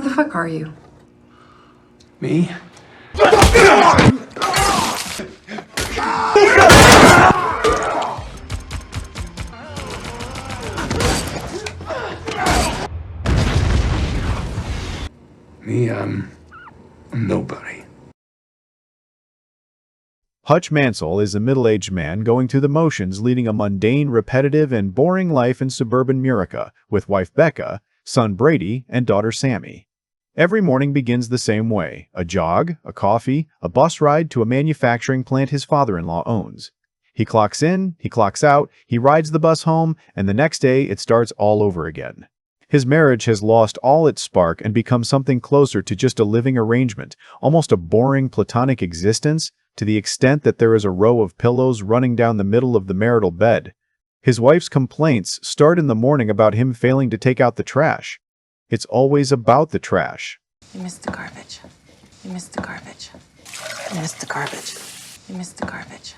the fuck are you? Me? Me, I'm nobody. Hutch Mansell is a middle-aged man going through the motions, leading a mundane, repetitive, and boring life in suburban America with wife Becca, son Brady, and daughter Sammy. Every morning begins the same way: a jog, a coffee, a bus ride to a manufacturing plant his father-in-law owns. He clocks in, he clocks out, he rides the bus home, and the next day it starts all over again. His marriage has lost all its spark and become something closer to just a living arrangement, almost a boring platonic existence, to the extent that there is a row of pillows running down the middle of the marital bed. His wife's complaints start in the morning about him failing to take out the trash. It's always about the trash. You missed the garbage. You missed the garbage. You missed the garbage. You missed the garbage.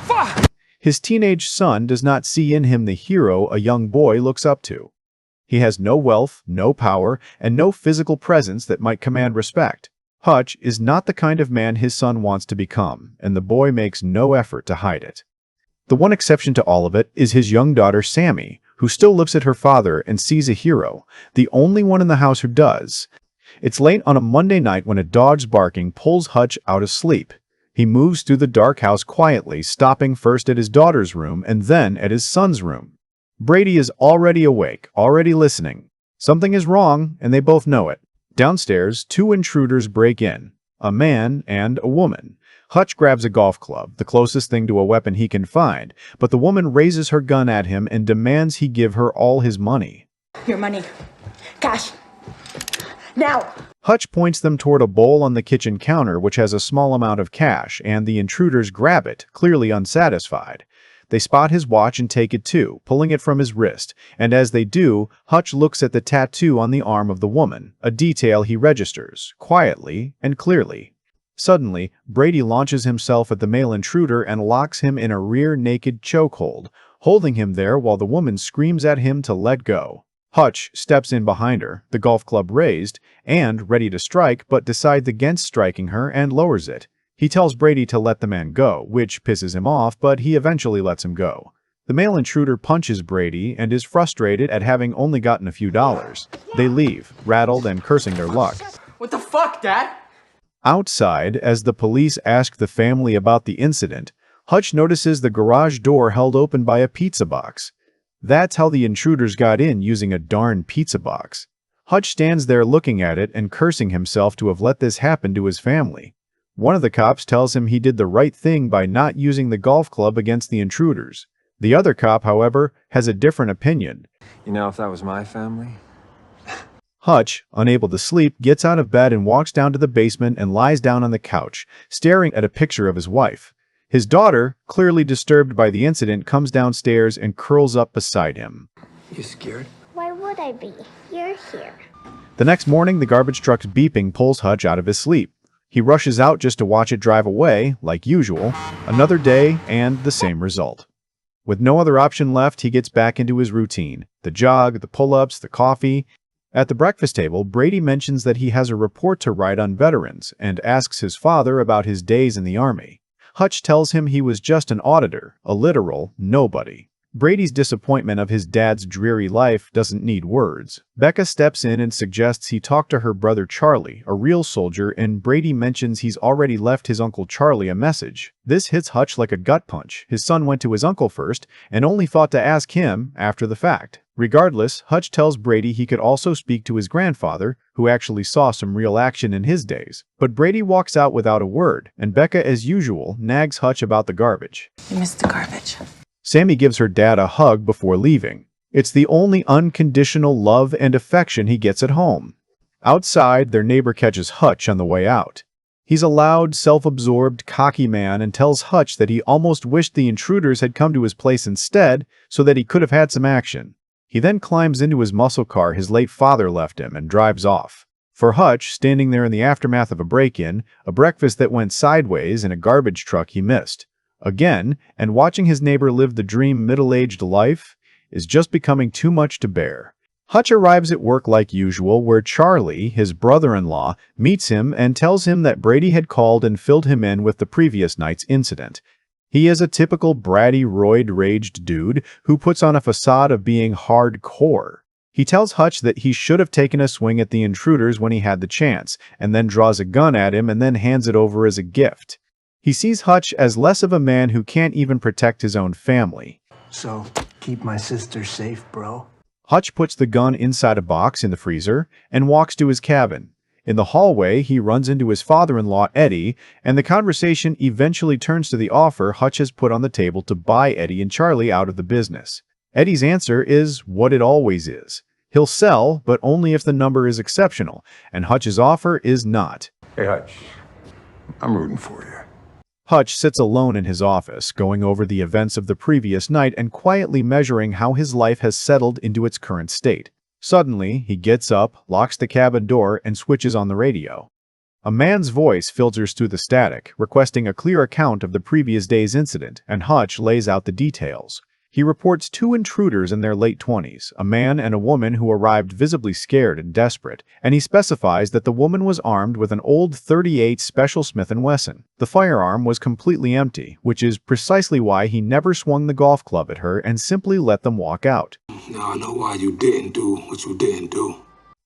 Fuck! His teenage son does not see in him the hero a young boy looks up to. He has no wealth, no power, and no physical presence that might command respect. Hutch is not the kind of man his son wants to become, and the boy makes no effort to hide it. The one exception to all of it is his young daughter Sammy, who still looks at her father and sees a hero, the only one in the house who does. It's late on a Monday night when a dog's barking pulls Hutch out of sleep. He moves through the dark house quietly, stopping first at his daughter's room and then at his son's room. Brady is already awake, already listening. Something is wrong, and they both know it. Downstairs, two intruders break in, a man and a woman. Hutch grabs a golf club, the closest thing to a weapon he can find, but the woman raises her gun at him and demands he give her all his money. Your money. Cash. Now! Hutch points them toward a bowl on the kitchen counter which has a small amount of cash, and the intruders grab it, clearly unsatisfied. They spot his watch and take it too, pulling it from his wrist, and as they do, Hutch looks at the tattoo on the arm of the woman, a detail he registers, quietly and clearly. Suddenly, Brady launches himself at the male intruder and locks him in a rear-naked chokehold, holding him there while the woman screams at him to let go. Hutch steps in behind her, the golf club raised, and ready to strike, but decides against striking her and lowers it. He tells Brady to let the man go, which pisses him off, but he eventually lets him go. The male intruder punches Brady and is frustrated at having only gotten a few dollars. They leave, rattled and cursing their luck. What the fuck, Dad? Outside, as the police ask the family about the incident, Hutch notices the garage door held open by a pizza box. That's how the intruders got in, using a darn pizza box. Hutch stands there looking at it and cursing himself to have let this happen to his family. One of the cops tells him he did the right thing by not using the golf club against the intruders. The other cop, however, has a different opinion. You know, if that was my family... Hutch, unable to sleep, gets out of bed and walks down to the basement and lies down on the couch, staring at a picture of his wife. His daughter, clearly disturbed by the incident, comes downstairs and curls up beside him. You scared? Why would I be? You're here. The next morning, the garbage truck's beeping pulls Hutch out of his sleep. He rushes out just to watch it drive away, like usual. Another day, and the same result. With no other option left, he gets back into his routine. The jog, the pull-ups, the coffee. At the breakfast table, Brady mentions that he has a report to write on veterans and asks his father about his days in the Army. Hutch tells him he was just an auditor, a literal nobody. Brady's disappointment of his dad's dreary life doesn't need words. Becca steps in and suggests he talk to her brother Charlie, a real soldier, and Brady mentions he's already left his Uncle Charlie a message. This hits Hutch like a gut punch. His son went to his uncle first and only thought to ask him after the fact. Regardless, Hutch tells Brady he could also speak to his grandfather, who actually saw some real action in his days. But Brady walks out without a word, and Becca, as usual, nags Hutch about the garbage. You missed the garbage. Sammy gives her dad a hug before leaving. It's the only unconditional love and affection he gets at home. Outside, their neighbor catches Hutch on the way out. He's a loud, self-absorbed, cocky man and tells Hutch that he almost wished the intruders had come to his place instead so that he could have had some action. He then climbs into his muscle car his late father left him and drives off. For Hutch, standing there in the aftermath of a break-in, a breakfast that went sideways, and a garbage truck he missed. Again, and watching his neighbor live the dream middle-aged life is just becoming too much to bear. Hutch arrives at work like usual, where Charlie, his brother-in-law, meets him and tells him that Brady had called and filled him in with the previous night's incident. He is a typical bratty, roid-raged dude who puts on a facade of being hardcore. He tells Hutch that he should have taken a swing at the intruders when he had the chance, and then draws a gun at him and then hands it over as a gift. He sees Hutch as less of a man who can't even protect his own family. So, keep my sister safe, bro. Hutch puts the gun inside a box in the freezer and walks to his cabin. In the hallway, he runs into his father-in-law, Eddie, and the conversation eventually turns to the offer Hutch has put on the table to buy Eddie and Charlie out of the business. Eddie's answer is what it always is. He'll sell, but only if the number is exceptional, and Hutch's offer is not. Hey, Hutch. I'm rooting for you. Hutch sits alone in his office, going over the events of the previous night and quietly measuring how his life has settled into its current state. Suddenly, he gets up, locks the cabin door, and switches on the radio. A man's voice filters through the static, requesting a clear account of the previous day's incident, and Hutch lays out the details. He reports 2 intruders in their late 20s, a man and a woman who arrived visibly scared and desperate, and he specifies that the woman was armed with an old .38 Special Smith & Wesson. The firearm was completely empty, which is precisely why he never swung the golf club at her and simply let them walk out. Now I know why you didn't do what you didn't do.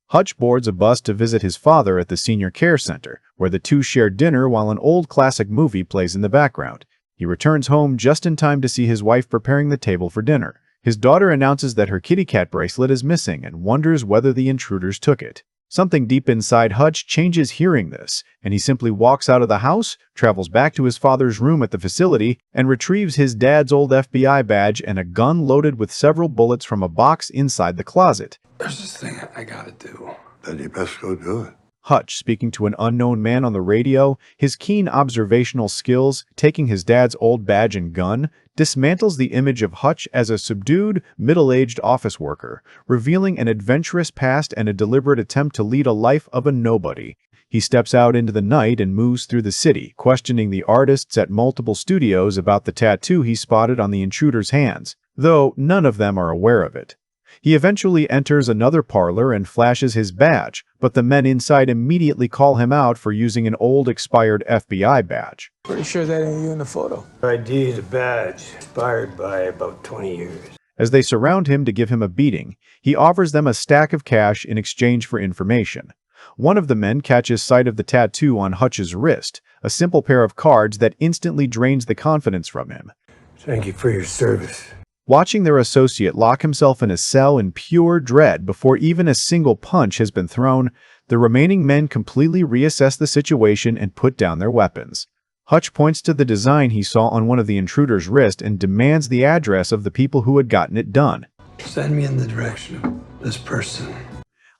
Hutch boards a bus to visit his father at the senior care center, where the two share dinner while an old classic movie plays in the background. He returns home just in time to see his wife preparing the table for dinner. His daughter announces that her kitty cat bracelet is missing and wonders whether the intruders took it. Something deep inside Hutch changes hearing this, and he simply walks out of the house, travels back to his father's room at the facility, and retrieves his dad's old FBI badge and a gun loaded with several bullets from a box inside the closet. There's this thing I gotta do. Then you best go do it. Hutch, speaking to an unknown man on the radio, his keen observational skills, taking his dad's old badge and gun, dismantles the image of Hutch as a subdued, middle-aged office worker, revealing an adventurous past and a deliberate attempt to lead a life of a nobody. He steps out into the night and moves through the city, questioning the artists at multiple studios about the tattoo he spotted on the intruder's hands, though none of them are aware of it. He eventually enters another parlor and flashes his badge, but the men inside immediately call him out for using an old expired FBI badge. Pretty sure that ain't you in the photo. ID is a badge, expired by about 20 years. As they surround him to give him a beating, he offers them a stack of cash in exchange for information. One of the men catches sight of the tattoo on Hutch's wrist, a simple pair of cards that instantly drains the confidence from him. Thank you for your service. Watching their associate lock himself in a cell in pure dread before even a single punch has been thrown, the remaining men completely reassess the situation and put down their weapons. Hutch points to the design he saw on one of the intruders' wrist and demands the address of the people who had gotten it done. Send me in the direction of this person.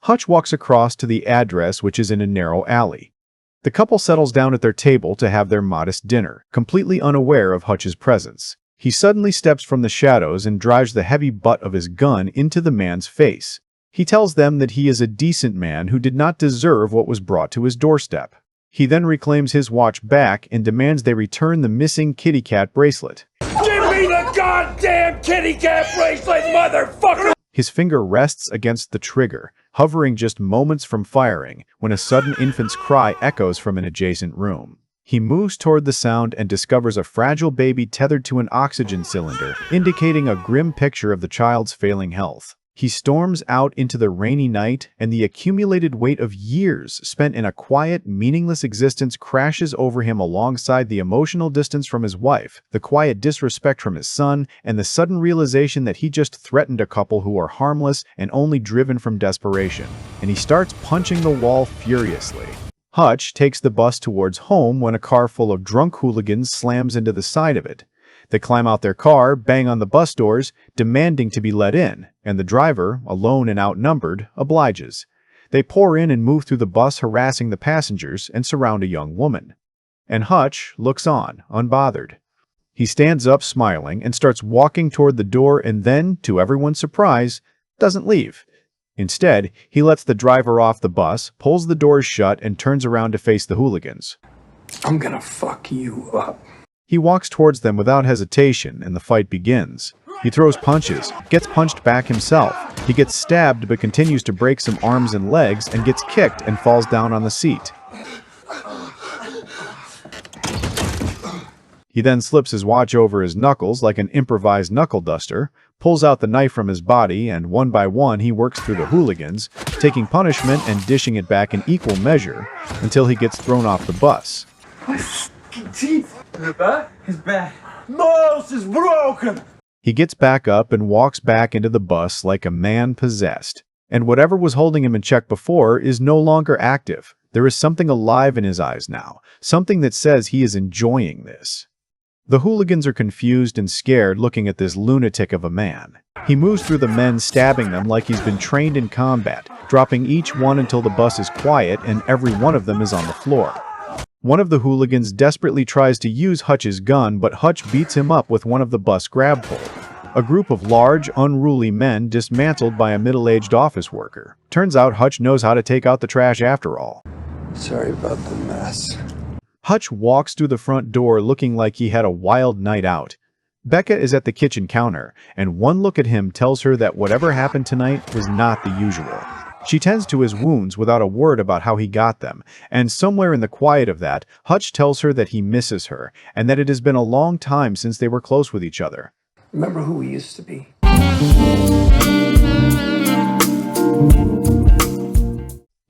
Hutch walks across to the address, which is in a narrow alley. The couple settles down at their table to have their modest dinner, completely unaware of Hutch's presence. He suddenly steps from the shadows and drives the heavy butt of his gun into the man's face. He tells them that he is a decent man who did not deserve what was brought to his doorstep. He then reclaims his watch back and demands they return the missing kitty cat bracelet. Give me the goddamn kitty cat bracelet, motherfucker! His finger rests against the trigger, hovering just moments from firing, when a sudden infant's cry echoes from an adjacent room. He moves toward the sound and discovers a fragile baby tethered to an oxygen cylinder, indicating a grim picture of the child's failing health. He storms out into the rainy night, and the accumulated weight of years spent in a quiet, meaningless existence crashes over him alongside the emotional distance from his wife, the quiet disrespect from his son, and the sudden realization that he just threatened a couple who are harmless and only driven from desperation. And he starts punching the wall furiously. Hutch takes the bus towards home when a car full of drunk hooligans slams into the side of it. They climb out their car, bang on the bus doors, demanding to be let in, and the driver, alone and outnumbered, obliges. They pour in and move through the bus, harassing the passengers, and surround a young woman. And Hutch looks on, unbothered. He stands up smiling and starts walking toward the door and then, to everyone's surprise, doesn't leave. Instead, he lets the driver off the bus, pulls the doors shut, and turns around to face the hooligans. I'm gonna fuck you up. He walks towards them without hesitation, and the fight begins. He throws punches, gets punched back himself. He gets stabbed but continues to break some arms and legs and gets kicked and falls down on the seat. He then slips his watch over his knuckles like an improvised knuckle duster, pulls out the knife from his body, and one by one he works through the hooligans, taking punishment and dishing it back in equal measure until he gets thrown off the bus. My teeth. His back. Nose is broken. He gets back up and walks back into the bus like a man possessed. And whatever was holding him in check before is no longer active. There is something alive in his eyes now, something that says he is enjoying this. The hooligans are confused and scared looking at this lunatic of a man. He moves through the men, stabbing them like he's been trained in combat, dropping each one until the bus is quiet and every one of them is on the floor. One of the hooligans desperately tries to use Hutch's gun, but Hutch beats him up with one of the bus grab pole. A group of large, unruly men dismantled by a middle-aged office worker. Turns out Hutch knows how to take out the trash after all. Sorry about the mess. Hutch walks through the front door looking like he had a wild night out. Becca is at the kitchen counter, and one look at him tells her that whatever happened tonight was not the usual. She tends to his wounds without a word about how he got them, and somewhere in the quiet of that, Hutch tells her that he misses her, and that it has been a long time since they were close with each other. Remember who we used to be?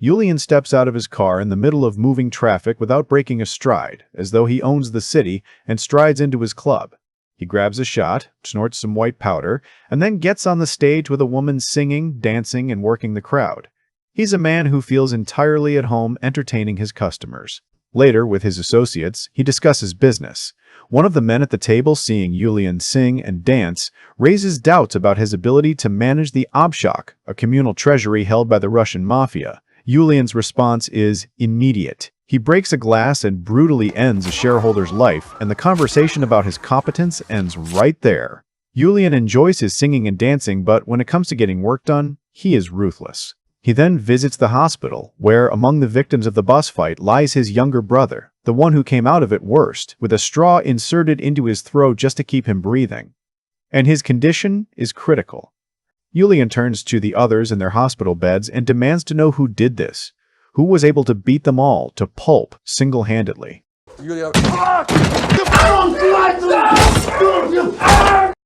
Yulian steps out of his car in the middle of moving traffic without breaking a stride, as though he owns the city, and strides into his club. He grabs a shot, snorts some white powder, and then gets on the stage with a woman singing, dancing, and working the crowd. He's a man who feels entirely at home entertaining his customers. Later, with his associates, he discusses business. One of the men at the table, seeing Yulian sing and dance, raises doubts about his ability to manage the obshok, a communal treasury held by the Russian mafia. Yulian's response is immediate. He breaks a glass and brutally ends a shareholder's life, and the conversation about his competence ends right there. Yulian enjoys his singing and dancing, but when it comes to getting work done, he is ruthless. He then visits the hospital, where among the victims of the bus fight lies his younger brother, the one who came out of it worst, with a straw inserted into his throat just to keep him breathing. And his condition is critical. Yulian turns to the others in their hospital beds and demands to know who did this, who was able to beat them all to pulp single-handedly.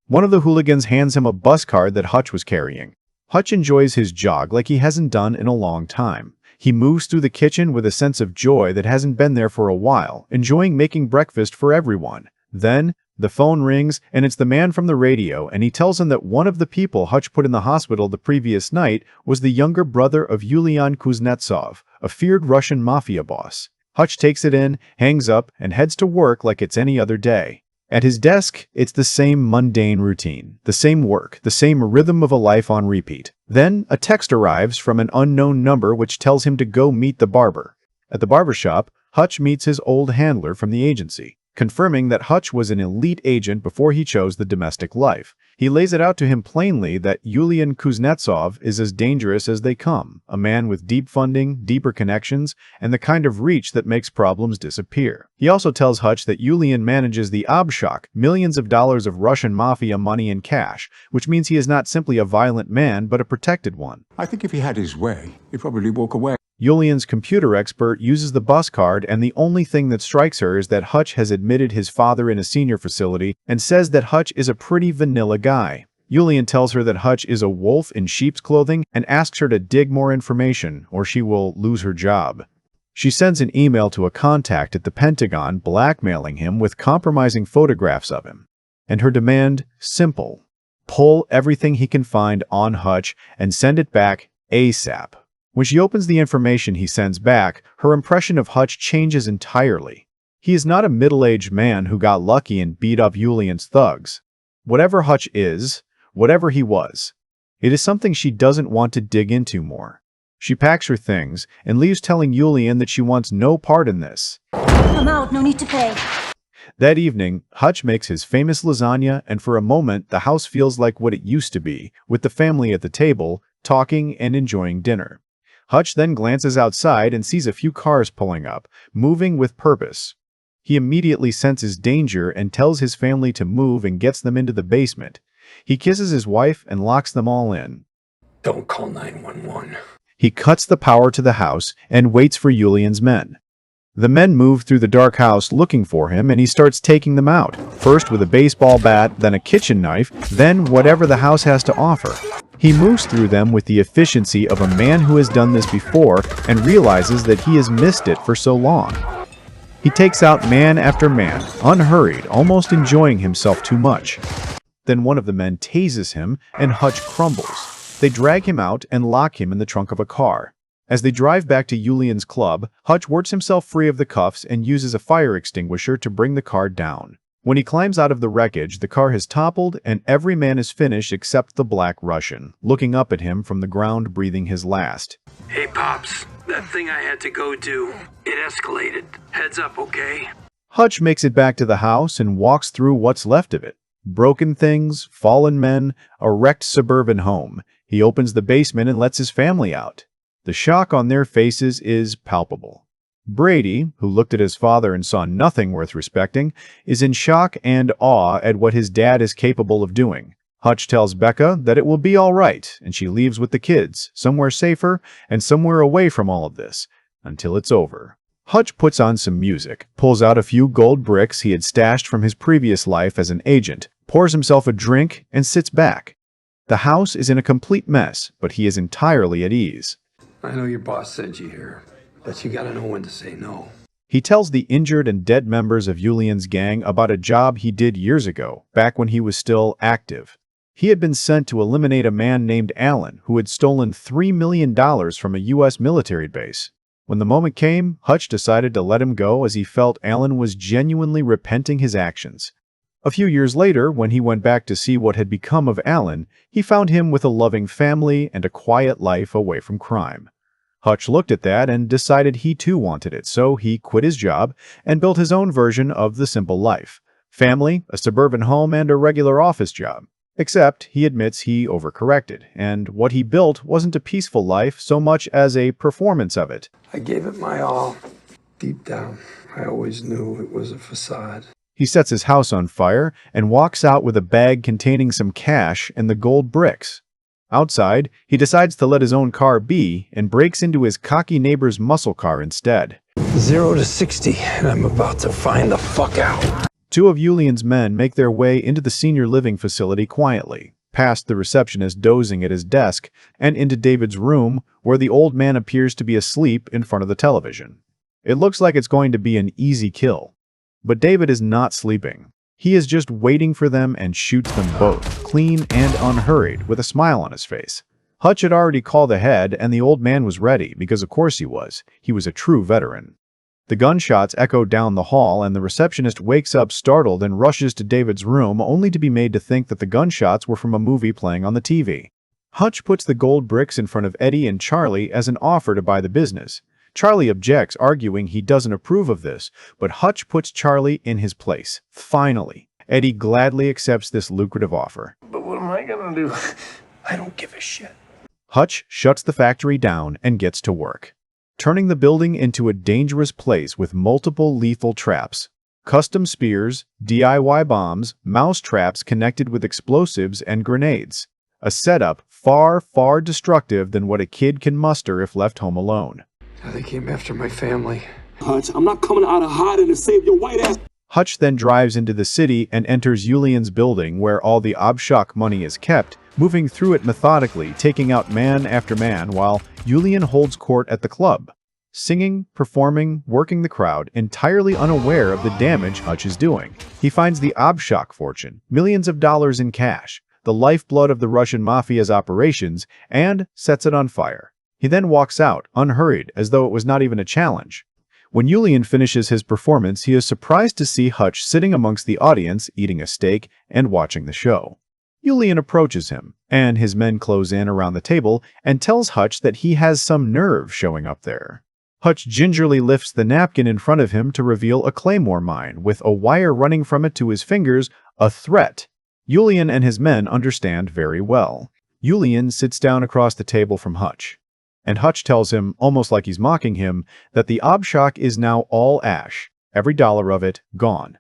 One of the hooligans hands him a bus card that Hutch was carrying. Hutch enjoys his jog like he hasn't done in a long time. He moves through the kitchen with a sense of joy that hasn't been there for a while, enjoying making breakfast for everyone. Then, the phone rings, and it's the man from the radio, and he tells him that one of the people Hutch put in the hospital the previous night was the younger brother of Yulian Kuznetsov, a feared Russian mafia boss. Hutch takes it in, hangs up, and heads to work like it's any other day. At his desk, it's the same mundane routine, the same work, the same rhythm of a life on repeat. Then, a text arrives from an unknown number which tells him to go meet the barber. At the barbershop, Hutch meets his old handler from the agency, confirming that Hutch was an elite agent before he chose the domestic life. He lays it out to him plainly that Yulian Kuznetsov is as dangerous as they come, a man with deep funding, deeper connections, and the kind of reach that makes problems disappear. He also tells Hutch that Yulian manages the obshok, millions of dollars of Russian mafia money in cash, which means he is not simply a violent man, but a protected one. I think if he had his way, he'd probably walk away. Yulian's computer expert uses the bus card, and the only thing that strikes her is that Hutch has admitted his father in a senior facility and says that Hutch is a pretty vanilla guy. Yulian tells her that Hutch is a wolf in sheep's clothing and asks her to dig more information or she will lose her job. She sends an email to a contact at the Pentagon blackmailing him with compromising photographs of him. And her demand, simple: pull everything he can find on Hutch and send it back ASAP. When she opens the information he sends back, her impression of Hutch changes entirely. He is not a middle-aged man who got lucky and beat up Yulian's thugs. Whatever Hutch is, whatever he was, it is something she doesn't want to dig into more. She packs her things and leaves telling Yulian that she wants no part in this. I'm out, no need to pay. That evening, Hutch makes his famous lasagna, and for a moment the house feels like what it used to be, with the family at the table, talking and enjoying dinner. Hutch then glances outside and sees a few cars pulling up, moving with purpose. He immediately senses danger and tells his family to move and gets them into the basement. He kisses his wife and locks them all in. Don't call 911. He cuts the power to the house and waits for Yulian's men. The men move through the dark house looking for him, and he starts taking them out, first with a baseball bat, then a kitchen knife, then whatever the house has to offer. He moves through them with the efficiency of a man who has done this before and realizes that he has missed it for so long. He takes out man after man, unhurried, almost enjoying himself too much. Then one of the men tases him, and Hutch crumbles. They drag him out and lock him in the trunk of a car. As they drive back to Yulian's club, Hutch works himself free of the cuffs and uses a fire extinguisher to bring the car down. When he climbs out of the wreckage, the car has toppled and every man is finished except the Black Russian, looking up at him from the ground, breathing his last. Hey, Pops. That thing I had to go do, it escalated. Heads up, okay? Hutch makes it back to the house and walks through what's left of it. Broken things, fallen men, a wrecked suburban home. He opens the basement and lets his family out. The shock on their faces is palpable. Brady, who looked at his father and saw nothing worth respecting, is in shock and awe at what his dad is capable of doing. Hutch tells Becca that it will be all right, and she leaves with the kids, somewhere safer and somewhere away from all of this, until it's over. Hutch puts on some music, pulls out a few gold bricks he had stashed from his previous life as an agent, pours himself a drink, and sits back. The house is in a complete mess, but he is entirely at ease. I know your boss sent you here, but you gotta know when to say no. He tells the injured and dead members of Yulian's gang about a job he did years ago, back when he was still active. He had been sent to eliminate a man named Allen who had stolen $3 million from a U.S. military base. When the moment came, Hutch decided to let him go as he felt Allen was genuinely repenting his actions. A few years later, when he went back to see what had become of Allen, he found him with a loving family and a quiet life away from crime. Hutch looked at that and decided he too wanted it, so he quit his job and built his own version of the simple life. Family, a suburban home, and a regular office job. Except, he admits he overcorrected, and what he built wasn't a peaceful life so much as a performance of it. I gave it my all. Deep down, I always knew it was a facade. He sets his house on fire and walks out with a bag containing some cash and the gold bricks. Outside, he decides to let his own car be and breaks into his cocky neighbor's muscle car instead. 0 to 60, and I'm about to find the fuck out. Two of Yulian's men make their way into the senior living facility quietly, past the receptionist dozing at his desk, and into David's room, where the old man appears to be asleep in front of the television. It looks like it's going to be an easy kill. But David is not sleeping. He is just waiting for them and shoots them both, clean and unhurried, with a smile on his face. Hutch had already called ahead, and the old man was ready, because of course he was. He was a true veteran. The gunshots echo down the hall, and the receptionist wakes up startled and rushes to David's room, only to be made to think that the gunshots were from a movie playing on the TV. Hutch puts the gold bricks in front of Eddie and Charlie as an offer to buy the business. Charlie objects, arguing he doesn't approve of this, but Hutch puts Charlie in his place. Finally, Eddie gladly accepts this lucrative offer. But what am I gonna do? I don't give a shit. Hutch shuts the factory down and gets to work, turning the building into a dangerous place with multiple lethal traps. Custom spears, DIY bombs, mouse traps connected with explosives and grenades. A setup far, far destructive than what a kid can muster if left home alone. They came after my family. Hutch, I'm not coming out of hiding to save your white ass. Hutch then drives into the city and enters Yulian's building where all the Obshok money is kept, moving through it methodically, taking out man after man while Yulian holds court at the club, singing, performing, working the crowd, entirely unaware of the damage Hutch is doing. He finds the Obshok fortune, millions of dollars in cash, the lifeblood of the Russian mafia's operations, and sets it on fire. He then walks out, unhurried, as though it was not even a challenge. When Yulian finishes his performance, he is surprised to see Hutch sitting amongst the audience, eating a steak and watching the show. Yulian approaches him, and his men close in around the table and tells Hutch that he has some nerve showing up there. Hutch gingerly lifts the napkin in front of him to reveal a claymore mine, with a wire running from it to his fingers, a threat. Yulian and his men understand very well. Yulian sits down across the table from Hutch, and Hutch tells him, almost like he's mocking him, that the Obshok is now all ash, every dollar of it gone.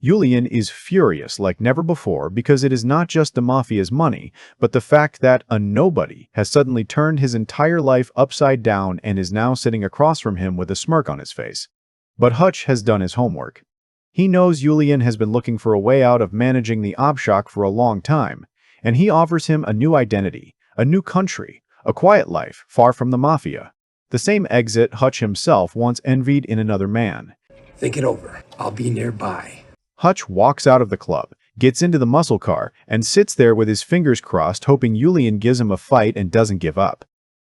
Yulian is furious like never before because it is not just the mafia's money, but the fact that a nobody has suddenly turned his entire life upside down and is now sitting across from him with a smirk on his face. But Hutch has done his homework. He knows Yulian has been looking for a way out of managing the Obshok for a long time, and he offers him a new identity, a new country, a quiet life far from the mafia. The same exit Hutch himself once envied in another man. Think it over. I'll be nearby. Hutch walks out of the club, gets into the muscle car, and sits there with his fingers crossed, hoping Yulian gives him a fight and doesn't give up.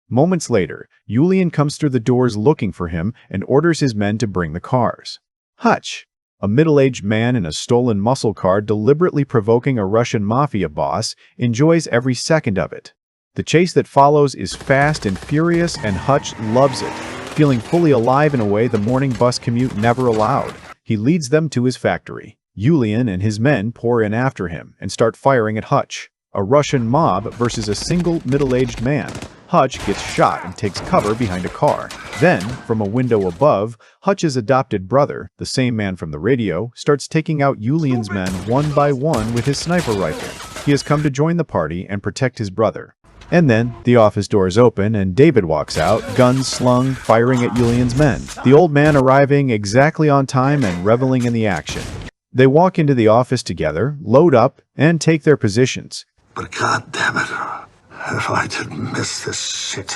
Moments later, Yulian comes through the doors looking for him and orders his men to bring the cars. Hutch, a middle-aged man in a stolen muscle car deliberately provoking a Russian mafia boss, enjoys every second of it. The chase that follows is fast and furious, and Hutch loves it, feeling fully alive in a way the morning bus commute never allowed. He leads them to his factory. Yulian and his men pour in after him and start firing at Hutch. A Russian mob versus a single middle-aged man. Hutch gets shot and takes cover behind a car. Then, from a window above, Hutch's adopted brother, the same man from the radio, starts taking out Yulian's men one by one with his sniper rifle. He has come to join the party and protect his brother. And then, the office doors open and David walks out, guns slung, firing at Yulian's men. The old man arriving exactly on time and reveling in the action. They walk into the office together, load up, and take their positions. But goddammit, if I didn't miss this shit.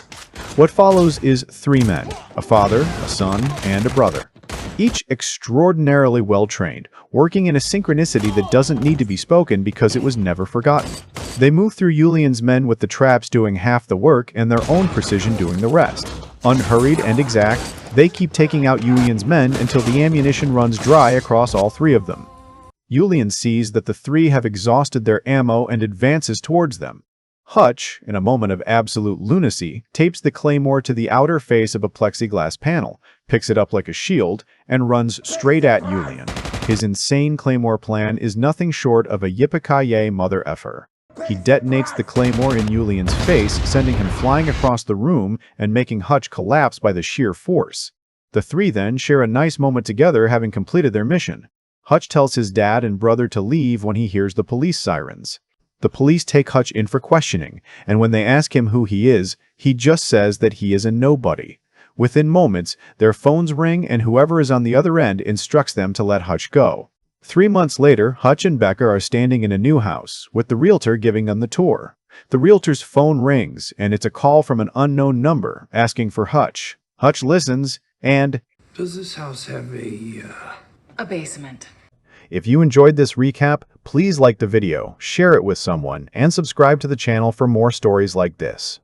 What follows is three men, a father, a son, and a brother. Each extraordinarily well-trained, working in a synchronicity that doesn't need to be spoken because it was never forgotten. They move through Yulian's men with the traps doing half the work and their own precision doing the rest. Unhurried and exact, they keep taking out Yulian's men until the ammunition runs dry across all three of them. Yulian sees that the three have exhausted their ammo and advances towards them. Hutch, in a moment of absolute lunacy, tapes the claymore to the outer face of a plexiglass panel, picks it up like a shield, and runs straight at Yulian. His insane claymore plan is nothing short of a yippee-ki-yay mother effer. He detonates the claymore in Yulian's face, sending him flying across the room and making Hutch collapse by the sheer force. The three then share a nice moment together, having completed their mission. Hutch tells his dad and brother to leave when he hears the police sirens. The police take Hutch in for questioning, and when they ask him who he is, he just says that he is a nobody. Within moments, their phones ring and whoever is on the other end instructs them to let Hutch go. 3 months later, Hutch and Becca are standing in a new house, with the realtor giving them the tour. The realtor's phone rings, and it's a call from an unknown number asking for Hutch. Hutch listens, and... Does this house have A basement. If you enjoyed this recap, please like the video, share it with someone, and subscribe to the channel for more stories like this.